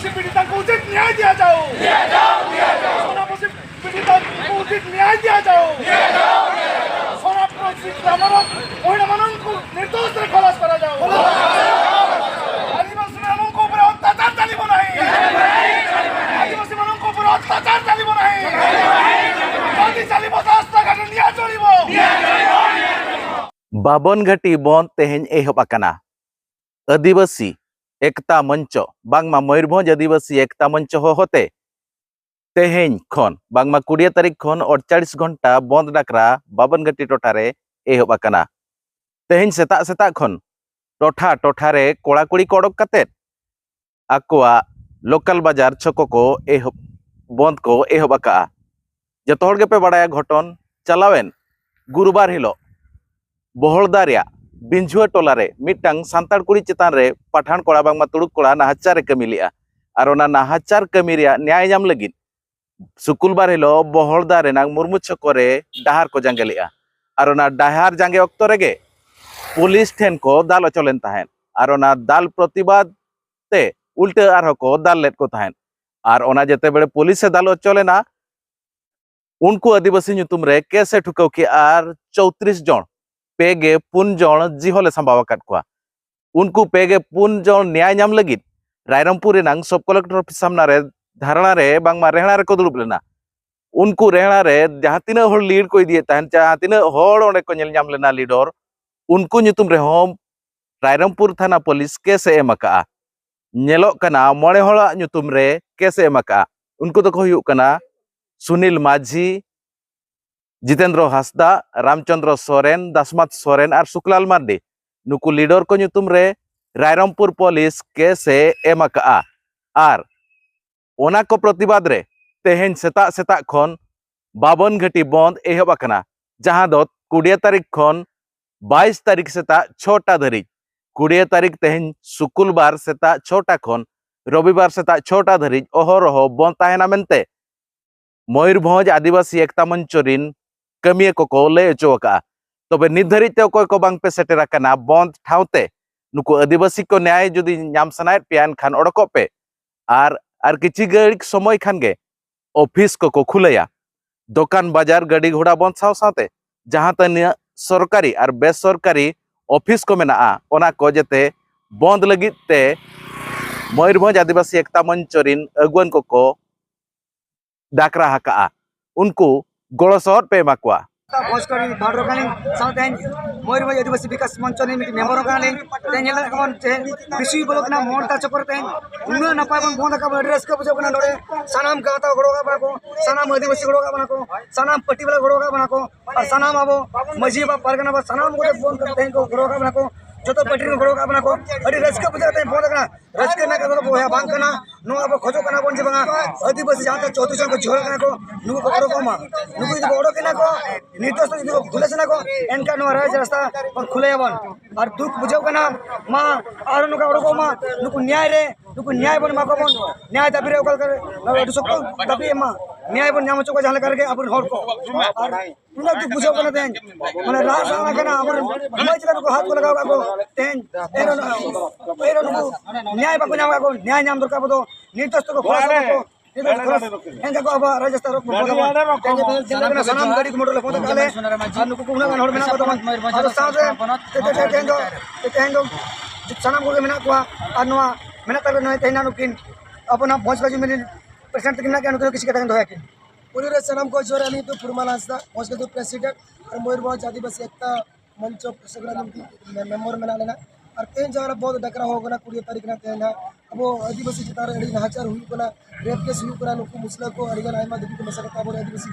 सोनापोशी पीड़िता को उचित न्याय दिया जाओ। सोनापोशी पीड़िता को उचित न्याय दिया जाओ। सोनापोशी महिला को निर्दोष रे खलास करा जाओ। आदिवासी मानों को ऊपर अत्याचार चलिब नहीं। आदिवासी मानों को ऊपर अत्याचार चलिब नहीं। जल्दी चलिब रास्ताघाट निया चलिब। बाबनघाटी बंद तेहेन एहब आकाना। आदिवासी एकता मंच बांगमा मयूरभंज आदिवासी एकता मंच होते तेहेन खन बांगमा 20 तारीख खन 48 घंटा बंद डाकरा बाबनघाटी टोठारे एहब आकाना। तेहेन सेता सेता खन टोठा टोठारे कोड़ा कुड़ी को ओडक काते आकोआ लोकल बाजार छको को एहब बंद को एहब आका। जतो हर गेपे बाडाया घटन चलावेन गुरुबार हिलो बहलदा बिंझुआ टोलारे मिटांग सांतार कुड़ी चितान रे पठान कोड़ा बांगमा तुड़ुक कोड़ा नाहाचार कमी लिया और ओना नाहाचार कमी रिया न्याय जाम लगिन शुक्रवार हिलो बहलदा रेनांग मुर्मु छकोरे डाहार को जांगे लिया और ओना डाहार जांगे अक्तो रेगे पुलिस ठेन को दाल अचलेन ताहेन और ओना दाल प्रतिबाद ते उल्टे आरहो को दाल लेट को ताहेन और ओना जेते बेले पुलिस से दाल अचलेना उनको आदिवासी ᱧᱩᱛᱩᱢ रे केसे ठुकाव की आर 34 जन पेगे 4 जन जिहोले संभाव काट कोआ उनको पेगे 4 जन न्याय नाम लगित रायरंगपुर रेनांग सब कलेक्टर ऑफिस सामना रे धारणा रे बांगमा रेहणा रे को दुलुब लेना उनको रेहणा रे जहां तिना होड़ लीड को इदिए ताहन जहां तिना होड़ ओंडे को नेल नाम लेना लीडर उनको ᱧᱩᱛᱩᱢ रे होम रायरंगपुर थाना पुलिस केस एमका नेलोक कना मोड़े होड़ा ᱧᱩᱛᱩᱢ रे केस एमका उनको तो को हुयुक कना सुनील माझी जितेंद्र हासदा रामचंद्र सोरेन दासमत सोरेन और शुक्लाल मार्डी नुकु लीडर को ᱧᱩᱛᱩᱢ रे रायरंगपुर पुलिस केस एमका और ओना को प्रतिवाद रे तेहेन सेता सेता खन बाबनघाटी बंद एहब आकना जहां दो 20 तारीख खन 22 तारीख सेता 6टा धरी 20 तारीख तेहेन शुक्रवार सेता 6टा खन रविवार सेता 6टा धरी अहरह बंद ताहेना मेनते मयूरभंज आदिवासी एकता मंच रिन कमिया को लय अचोका तबे निर्धारित अकय को बांग पे सेटेरा कना बंद ठावते नुको आदिवासी को न्याय जदि नाम सनाय पेन खान ओडको पे आर किछि घड़ी समय खान गे ऑफिस को खुलया दुकान बाजार गाड़ी घोड़ा बंद साव साथे जहां तन सरकारी और बेसरकारी ऑफिस को मेना ओना को जेते बंद लगित ते मयूरभंज आदिवासी एकता मंच रिन अगुवन को डाकरा हका उनको गड़ो सहर पे माकुआ मयूरभंज आदिवासी विकास मंच मेम्बर विश्व ब्लॉक मोटा चक्कर उन्ना नपाय बंद रस्क बुझे सानाम गाता गड़ोगा को सानाम आदिवासी गड़ोगा को सानाम पट्टी वाला गड़ोगा को और सानाम अब मजी बा परगना बा सानाम को बंद करते हैं को गड़ोगा को जो पट्टी में गड़ोगा को अड़ी रस्क बुझे बंद करना रस्क ना कर बोया बांग करना नो अब खोजो करना कौन से बंगा आदिवासी जहां तक 34 जन को झोल करना को नुको को ओडो मा नुको इदो ओडो केना को निर्दोष इदो खुले से ना को एनका नो रास्ता और खुले बन और दुख बुझो करना मा और नुका ओडो को मा नुको न्याय बन मा को बन न्याय दाबी रे ओकल कर सब दाबी मा न्याय बन नाम चोको जहां करके अपन होड़ को और उना दुख बुझो करना देन माने रास आना करना अपन मज को हाथ को लगाओ को तेन एरो न्याय बाको नाम को न्याय नाम दरकार बदो निर्दोष को खलास को एंगा को अब राजस्थान रो सनाम गाड़ी को मोटर फोन काले नुको कुना गन होड़ मेना को और साथे तेन सनाम को मेना को और नवा मेना तक नय तेना नुकिन अपना भोज बाजी में प्रेसिडेंट किना के नुको किसी कतन होया कि पुलिस सनाम को जोरे अमी तो फुरमाल हासदा भोज के प्रेसिडेंट और मयूरभंज आदिवासी एकता मंच सगला मेंबर मेना लेना और तेन जगह बहुत डकरा होगा 20 तारीख ना तेना अब आदिवासी चितार अड़ी नाचार हुई रेप केस हुई नुकु मुसला को अड़गन आयमा दिखी को मसला अब आदिवासी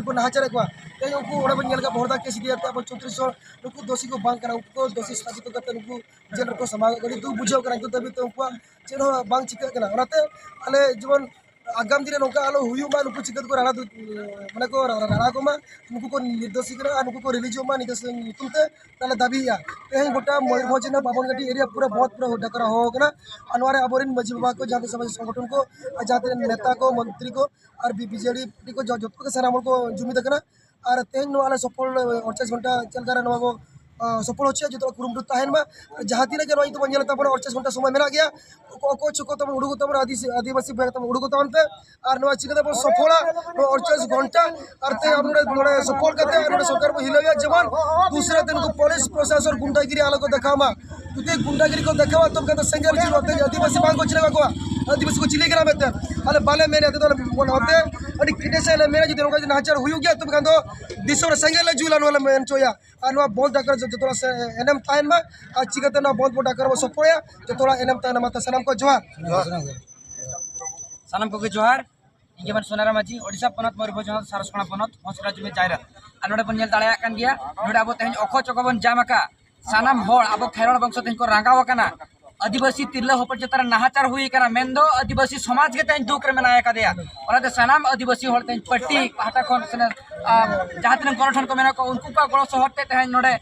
को नाचार को तेज उनको ओड़ा बन का बहुत केस दिया अब 34 नुकु दोषी को बांग करा उनको दोषी साबित करते नुकु जेल को समाज गड़ी दु बुझाव करा तभी तो उनको चेन बांग चिका कना ओनाते आले जीवन आगाम दिन नौका आलो हुयुमा नुकु चिकत को राणा माने को राणा को मा नुकु को निर्दोषी करा नुकु को रिलीज मा निदस नुतुते ताले दाबीया तेहे गोटा मयूरभंज ना बाबनघाटी एरिया पूरा बहुत पूरा डकरा हो गना अनवारे अबोरिन मजी बाबा को जाते समाज संगठन को जाते नेता को मंत्री को और बीजेडी को जत को सारा हमर को जुमिद कना और तेन वाला सफल 48 घंटा चल कर नवा सफल होचे जो कुरुमुटु तहन में जहाँ तीन के तो बन तब 48 घंटा समय मेरा गया को चुको तब उड़ू तब आदिवासी तब उड़ू तब पे और चिका सफल 48 घंटा और सफल करते सरकार को हिलाया जवान दूसरे दिन को पुलिस प्रशासन गुंडागिरी आलोक देखामा तुझे गुंडागिरी को देखावा तुम कहते सेंगल चिर होते आदिवासी बांग को चिलेगा को आदिवासी को चिले गिरा बेते अरे बाले मेरे तो होते अरे किने से मेरे जो दिन नाचार हुई गया तुम कहते दिसो सेंगल जुलान वाला मेन चोया और बहुत डाकर जो थोड़ा एनएम ताइन में आज चिकते ना बहुत डाकर वो सपोया जो थोड़ा एनएम ताइन माता सलाम को जोहार सानम को जोहार इनके मन सोनारा माझी ओडिशा पनत मयूरभंज सारसकोना पनत मौज राज्य में जायरा और नोडे बन दाड़ा कान गया नोडे अब तेहन अखो चकबन जामका सानाम होड़ अब खेरल वंश तेहन को रांगाव कना आदिवासी तिरला होपर जतार नाहाचार हुई कना मेन दो आदिवासी समाज के तेहन दुख रे मनाया का दिया और सानाम आदिवासी होड़ तेहन पट्टी हाटा खन सने जहाँ तीन गठन को मेना को उनको का गड़ो सहरते तेहन नोडे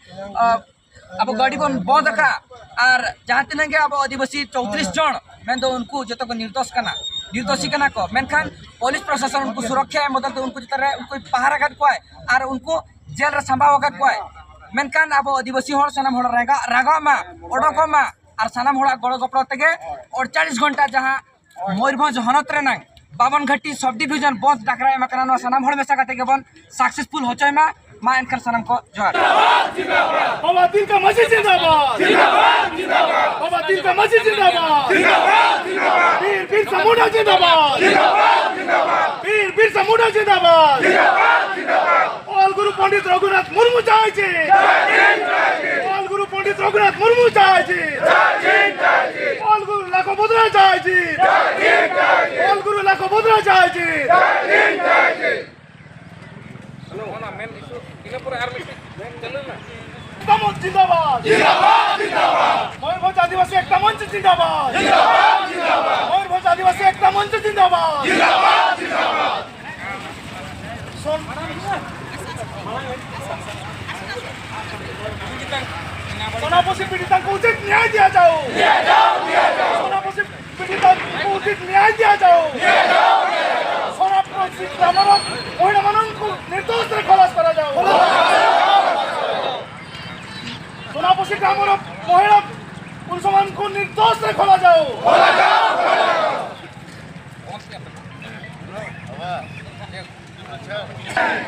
अब गाड़ी बन बंद का और जहाँ तीन के अब आदिवासी 34 जन मेन दो उनको जो को निर्दोषी कना को मेनखान पुलिस प्रशासन उनको सुरक्षा मदद उनको जितरे उनको पहारा काट को और उनको जेल रे संभाव काट को मेनखान अब आदिवासी होड़ सानाम होड़ रागा मा ओडको मा और सानाम होड़ा गड़ गपड़ तेगे 48 घंटा जहाँ मयूरभंज हनत रे नांग 52 घाटी सब डिविजन बंद डाकरा एमा कना सानाम होड़ मेसा काटे के बन सक्सेसफुल होचय मा एनकर सानाम को जोहार बाबा दिल का मस्जिद जिंदाबाद जिंदाबाद जिंदाबाद बाबा दिल का मस्जिद जिंदाबाद जिंदाबाद जिंदाबाद वीर वीर समूढ़ जिंदाबाद जिंदाबाद जिंदाबाद वीर वीर समूढ़ जिंदाबाद जिंदाबाद जिंदाबाद ऑल गुरु पंडित रघुनाथ मुर्मू जय जय ऑल गुरु पंडित रघुनाथ मुर्मू जय जय ऑल गुरु लाखो मुद्रा जय जय ऑल गुरु लाखो मुद्रा जय जय जिंदाबाद जिंदाबाद जिंदाबाद मयूरभंज आदिवासी एकता मंच जिंदाबाद जिंदाबाद जिंदाबाद मयूरभंज आदिवासी एकता मंच जिंदाबाद जिंदाबाद जिंदाबाद सोनापोसी पीड़िता को उचित न्याय दिया जाओ सोनापोसी पीड़िता को उचित न्याय दिया जाओ सोनापोसी महिला मानन को निर्दोष रे खलास करा जाओ सोनापोसी ग्रामर महिला पुरुष मान को निर्दोष रे खोला जाओ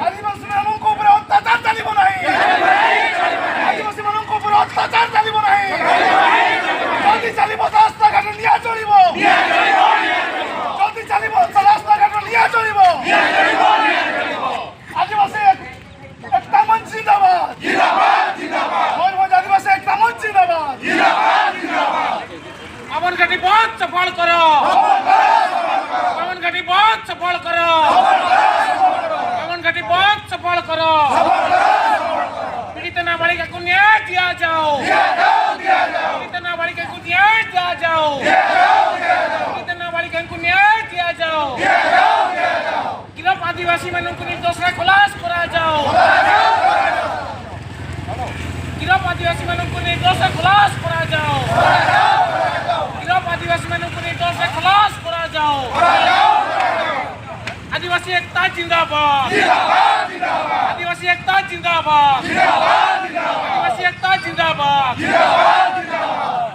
आदिवासी मानों को ऊपर अत्याचार चलिबो नहीं आदिवासी मानों को ऊपर अत्याचार चलिबो नहीं जल्दी चलिबो रास्ता घाट निया चलिबो जल्दी चलिबो रास्ता घाट निया चलिबो आदिवासी एकता मंच जिंदाबाद जिंदाबाद जिंदाबाद मयूरभंज आदिवासी एकता मंच जिंदाबाद जिंदाबाद जिंदाबाद पवन घाटी बहुत सफल करो पवन घाटी बहुत सफल करो पवन घाटी बहुत सफल करो पीड़ित नाबालिका को न्याय दिया जाओ पीड़ित नाबालिका को न्याय दिया जाओ पीड़ित नाबालिका को न्याय दिया जाओ गिरफ आदिवासी मानों को निर्दोष रे खलास करा जाओ गिरफ आदिवासी मानों को निर्दोष रे खलास करा जाओ गिरफ आदिवासी मानों को निर्दोष रे खलास करा जाओ आदिवासी एकता जिंदाबाद जिंदाबाद जिंदाबाद आदिवासी एकता जिंदाबाद जिंदाबाद जिंदाबाद आदिवासी एकता जिंदाबाद जिंदाबाद जिंदाबाद